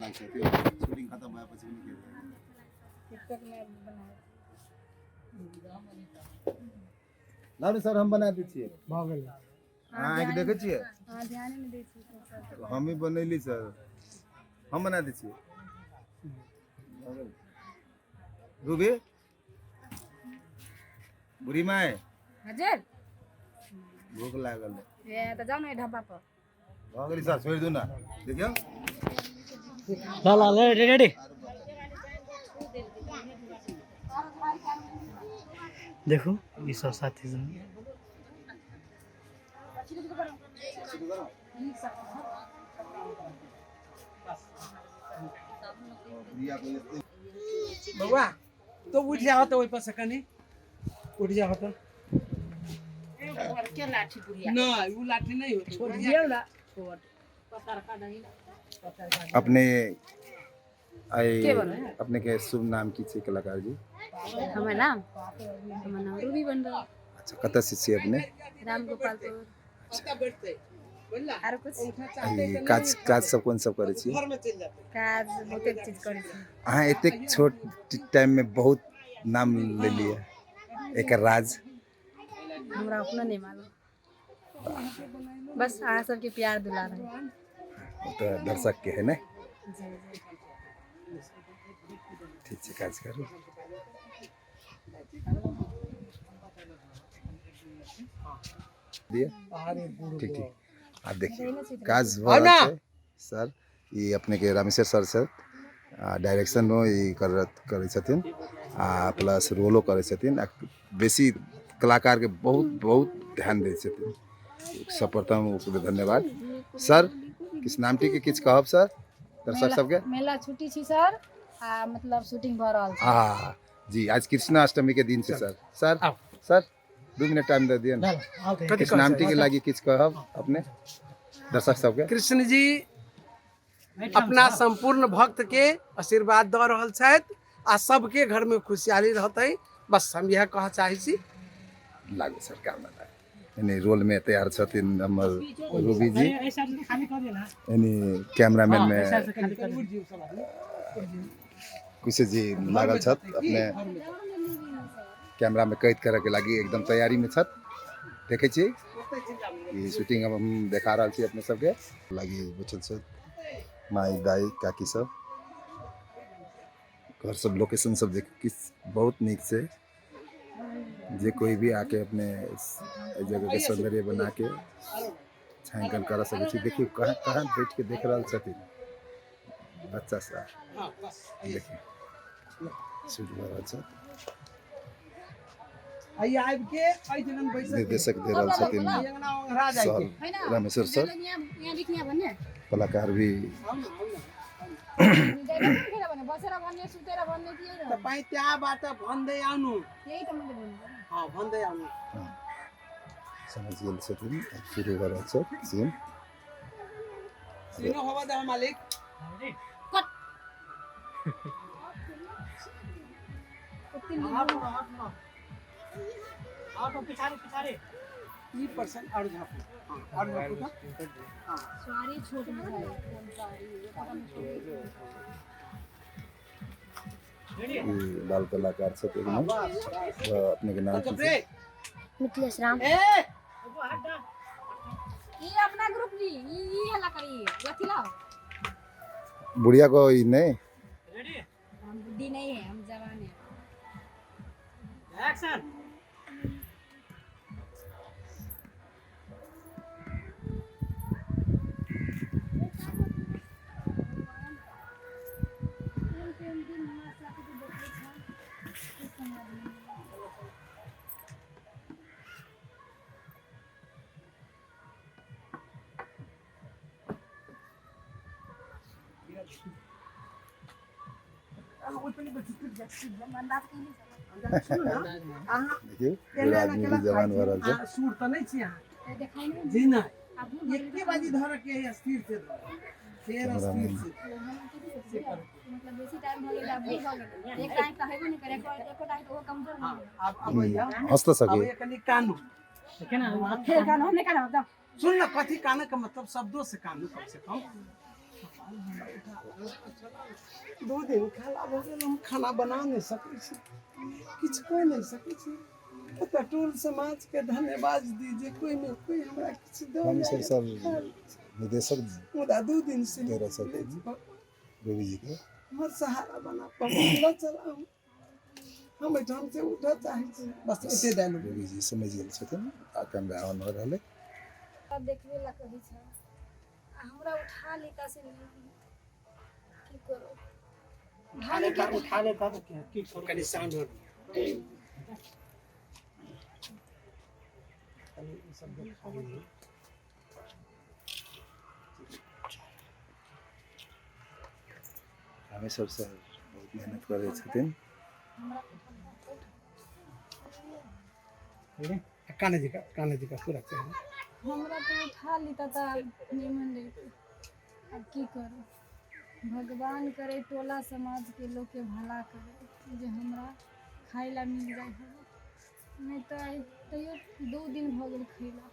लागल छै शूटिंग खत्म भए પછી निकल जाए टिकटॉक में बनाए लालू सर हम बना दै छियै भऽ गेल अहाँ आके देखै छियै हां ध्यान में दै छी सर हम ही बनैली सर हम बना दै छियै रूबी बुढ़ी माय हाजिर भूख लागल है ये तो जाओ ना ढाबा पर भऽ गेली सर छोड़ि दू ना देखियो ला रेडी देखो ये सब साथी जन बउआ तो उठ जाओ तो ओइ पर से कनी उठ जाओ तो के लाठी बुढ़िया ना वो लाठी नहीं हो छोड़ दियो ना छोड़ पत्थर का नहीं अपने अपने के शुभ नाम की छै कलाकार जी हमर नाम रूबी बंडल अच्छा कतऽ से छियै अपने राम गोपालपुर पता बैठते बोलला आरो कुछ काज काज सब कोन सब करै छी घर में चल जाते काज बहुते चीज करै छी अहाँ एतेक छोट टाइम में बहुत नाम लेलिए एकर राज हमरा अपना नहीं मालूम बस अहाँ सबके प्यार दुलार है वो तो दर्शक के है ना जी ठीक छै काज करू दिए ठीक ठीक आप देखिए काज भऽ रहल छै सर ई अपने के रामेश्वर सर से डायरेक्शन में ई करै छथिन आ प्लस रोलो करै छथिन आ बेसी कलाकार के बहुत बहुत ध्यान दै छथिन सर्वप्रथम ओकरे धन्यवाद सर किस नामटी के किछ कहब सर दर्शक सबके मेला छुट्टी छी सर आ मतलब शूटिंग भ रहल छै हाँ जी आज कृष्णाष्टमी के दिन से sir sir sir 2 minute time दे दिए ना किस नामटी के लागी किछ कहब अपने दर्शक सबके कृष्ण जी अपना संपूर्ण भक्त के आशीर्वाद दऽ रहल छथि आ सबके घर में खुशहाली रहतै बस हम यह कह चाहै छी लागू सर कामना यानी रोल में तैयार छथिन हमर रूबी जी यानी कैमरामैन में कुछ जी लागल छत अपने कैमरा में कैद करे के लागी एकदम तैयारी में छत देखे छी ई शूटिंग हम देखा रहल छी अपने सबके लागी बचल छत माई दाई काकी सब घर सब लोकेशन सब देख किस बहुत नीक से जे कोई भी आके अपने जगह के सौंदर्य बना के छायांकन कर सके छी देखिए कहाँ कहाँ बैठ के देख रहल छथिन बच्चा सब देखिए शूट भऽ रहल छै आई आबि के आई जगन बैसक निर्देशक दे रहल छथिन अंगना ओंघरा जाय सर के रामेश्वर सर कलाकार भी तपाईँ त्यहाँबाट भन्दै आउनु अँ भन्दै आउनु समझ गेल छथिन शुरू भऽ रहल छै सीन सिनो होबा दे मालिक पिछाड़े 3% और झापू और झापू तो सॉरी छोट में ई बाल कलाकार छथिन अपने के नाम की छै? मिथिलेश राम ये अपना ग्रुप ली ये हला करी गथी लाओ बुढ़िया को ई नहीं हम बुद्धि नहीं है हम जवान है एक्शन देखिए पूरा आदमी भी जवान भऽ रहल छै सूर त नहीं छी अहाँ जी नहीं एके बाजी धर के स्थिर से फेर स्थिर से मतलब बेसी टाइम हो गेल अब एक टाइम का हेबे नहीं करे एको टाइम तो वो कमजोर नहीं अब भैया हंस तो अब सके ये कनी कानू फिर गाना हमने गाना बताओ सुन न कथी काने का मतलब शब्दों से कानू कम से कम दो दिन खाला भऽ गेल हम खाना बना नहीं सकै छी किछु कहि नहीं सकै छी एतऽ टोल समाज के धन्यवाद दीजिए कोई नहीं कोई हमरा किछु दो रामेश्वर सर निदेशक मुदा 2 दिन से दे रहे थे रवि जी के हमर सहारा बना पहुँचल चलाऊ हम एठाम से उठऽ चाहै छी बस एते डायलॉग रवि जी समझ गेल छथिन आ कैमरा ऑन हो रहलै अब देखबे ला कहै छै आ हमरा उठा लेता से नहीं की करो उठा लेता तो क्या की करो कनी साउंड हो रामेश्वर सर बहुत मेहनत करै छथिन कान्हा जी का पूरा चेहरा हमरा तो उठा लेता था निमन रहते अब की करो भगवान करे टोला समाज के लोग के भला करे जे हमरा खाए ला मिल जाए नहीं तो तैयो 2 दिन भऽ गेल खैला